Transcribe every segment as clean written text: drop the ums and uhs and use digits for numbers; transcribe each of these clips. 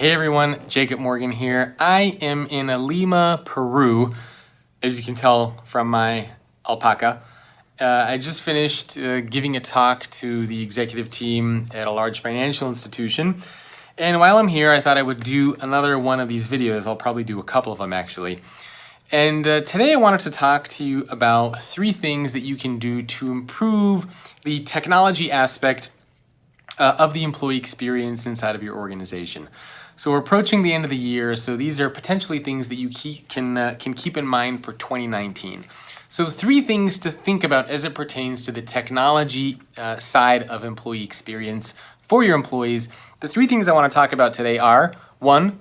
Hey everyone, Jacob Morgan here. I am in Lima, Peru, as you can tell from my alpaca. I just finished giving a talk to the executive team at a large financial institution. And while I'm here, I thought I would do another one of these videos. I'll probably do a couple of them actually. And today I wanted to talk to you about 3 things that you can do to improve the technology aspect of the employee experience inside of your organization. So we're approaching the end of the year, so these are potentially things that you can keep in mind for 2019. So 3 things to think about as it pertains to the technology side of employee experience for your employees. The 3 things I want to talk about today are, 1,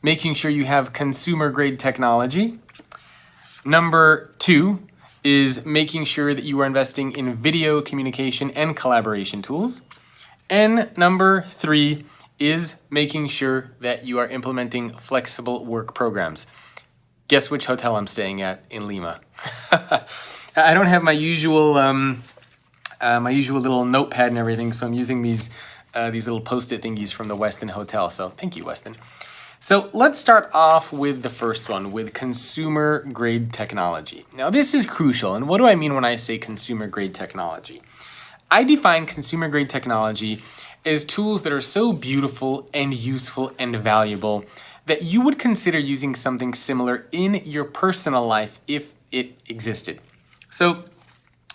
making sure you have consumer-grade technology. Number 2 is making sure that you are investing in video communication and collaboration tools. And number 3 is making sure that you are implementing flexible work programs. Guess which hotel I'm staying at in Lima? I don't have my usual little notepad and everything, so I'm using these little post-it thingies from the Westin Hotel. So thank you, Westin. So let's start off with the first one, with consumer-grade technology. Now this is crucial, and what do I mean when I say consumer-grade technology? I define consumer-grade technology as tools that are so beautiful and useful and valuable that you would consider using something similar in your personal life if it existed. So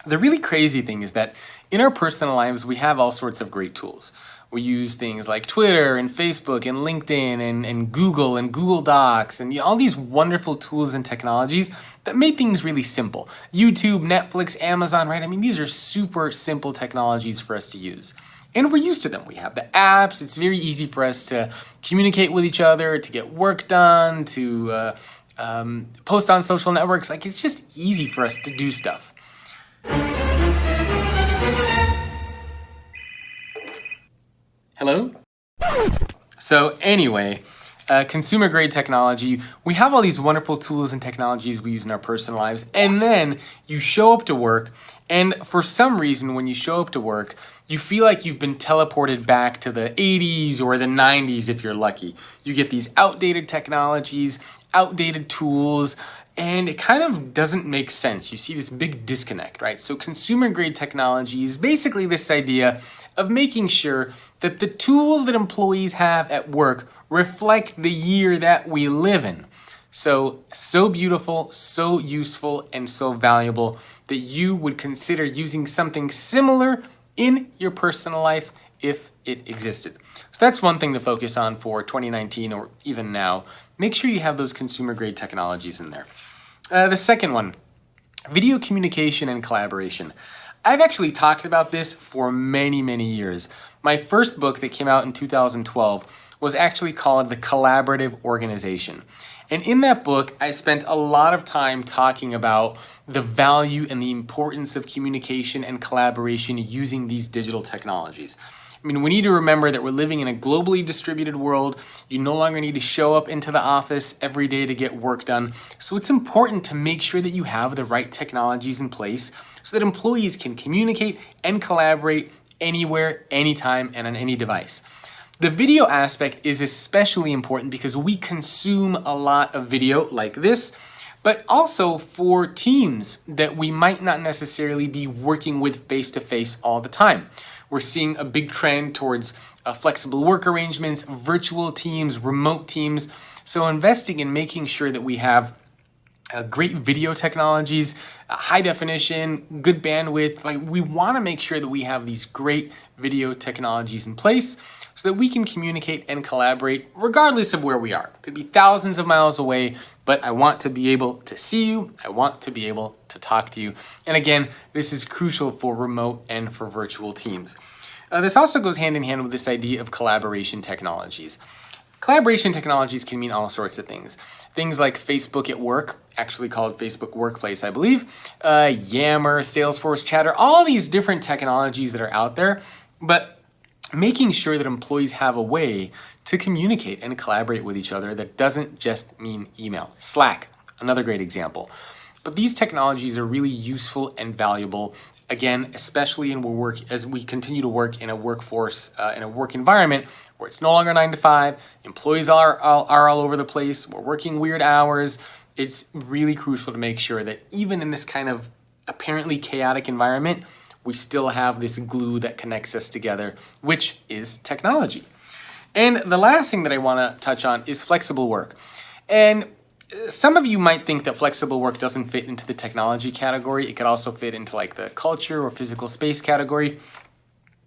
the really crazy thing is that in our personal lives, we have all sorts of great tools. We use things like Twitter and Facebook and LinkedIn and Google Docs and all these wonderful tools and technologies that make things really simple. YouTube, Netflix, Amazon, right? I mean, these are super simple technologies for us to use. And we're used to them. We have the apps. It's very easy for us to communicate with each other, to get work done, to post on social networks. Like, it's just easy for us to do stuff. Hello? So anyway, consumer-grade technology, we have all these wonderful tools and technologies we use in our personal lives, and then you show up to work, and for some reason, when you show up to work, you feel like you've been teleported back to the 80s or the 90s if you're lucky. You get these outdated technologies, outdated tools, and it kind of doesn't make sense. You see this big disconnect, right? So consumer-grade technology is basically this idea of making sure that the tools that employees have at work reflect the year that we live in. So beautiful, so useful, and so valuable that you would consider using something similar in your personal life if it existed. So that's one thing to focus on for 2019 or even now. Make sure you have those consumer-grade technologies in there. The second one, video communication and collaboration. I've actually talked about this for many, many years. My first book that came out in 2012 was actually called The Collaborative Organization. And in that book, I spent a lot of time talking about the value and the importance of communication and collaboration using these digital technologies. I mean, we need to remember that we're living in a globally distributed world. You no longer need to show up into the office every day to get work done. So it's important to make sure that you have the right technologies in place so that employees can communicate and collaborate anywhere, anytime, and on any device. The video aspect is especially important because we consume a lot of video like this, but also for teams that we might not necessarily be working with face-to-face all the time. We're seeing a big trend towards flexible work arrangements, virtual teams, remote teams. So investing in making sure that we have great video technologies, high definition, good bandwidth. Like, we want to make sure that we have these great video technologies in place so that we can communicate and collaborate regardless of where we are. It could be thousands of miles away, but I want to be able to see you. I want to be able to talk to you. And again, this is crucial for remote and for virtual teams. This also goes hand in hand with this idea of collaboration technologies. Collaboration technologies can mean all sorts of things. Things like Facebook at Work, actually called Facebook Workplace, I believe, Yammer, Salesforce, Chatter, all these different technologies that are out there, but making sure that employees have a way to communicate and collaborate with each other that doesn't just mean email. Slack, another great example. But these technologies are really useful and valuable Again, especially as we continue to work in a workforce, in a work environment where it's no longer 9 to 5, employees are all over the place, we're working weird hours. It's really crucial to make sure that even in this kind of apparently chaotic environment, we still have this glue that connects us together, which is technology. And the last thing that I want to touch on is flexible work. And some of you might think that flexible work doesn't fit into the technology category. It could also fit into like the culture or physical space category.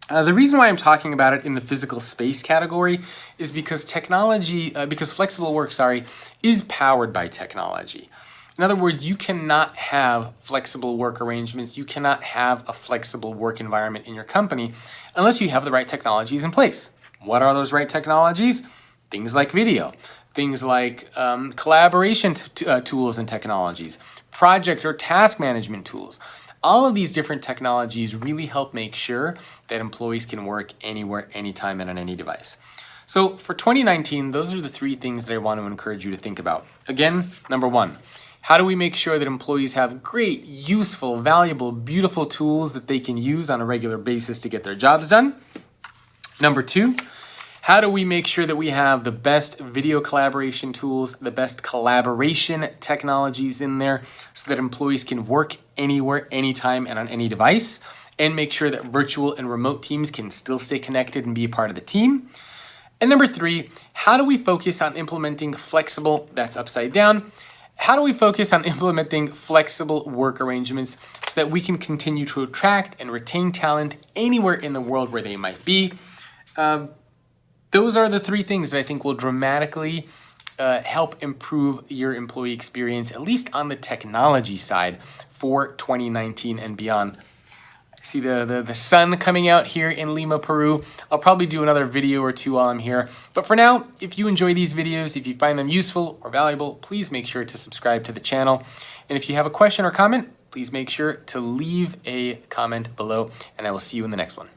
The reason why I'm talking about it in the physical space category is because flexible work, is powered by technology. In other words, you cannot have flexible work arrangements. You cannot have a flexible work environment in your company unless you have the right technologies in place. What are those right technologies? Things like video. Things like collaboration tools and technologies, project or task management tools. All of these different technologies really help make sure that employees can work anywhere, anytime, and on any device. So for 2019, those are the 3 things that I want to encourage you to think about. Again, number 1, how do we make sure that employees have great, useful, valuable, beautiful tools that they can use on a regular basis to get their jobs done? Number 2, how do we make sure that we have the best video collaboration tools, the best collaboration technologies in there so that employees can work anywhere, anytime, and on any device, and make sure that virtual and remote teams can still stay connected and be a part of the team? And number 3, how do we focus on implementing flexible, that's upside down, how do we focus on implementing flexible work arrangements so that we can continue to attract and retain talent anywhere in the world where they might be? Those are the 3 things that I think will dramatically help improve your employee experience, at least on the technology side for 2019 and beyond. I see the sun coming out here in Lima, Peru. I'll probably do another video or 2 while I'm here. But for now, if you enjoy these videos, if you find them useful or valuable, please make sure to subscribe to the channel. And if you have a question or comment, please make sure to leave a comment below, and I will see you in the next one.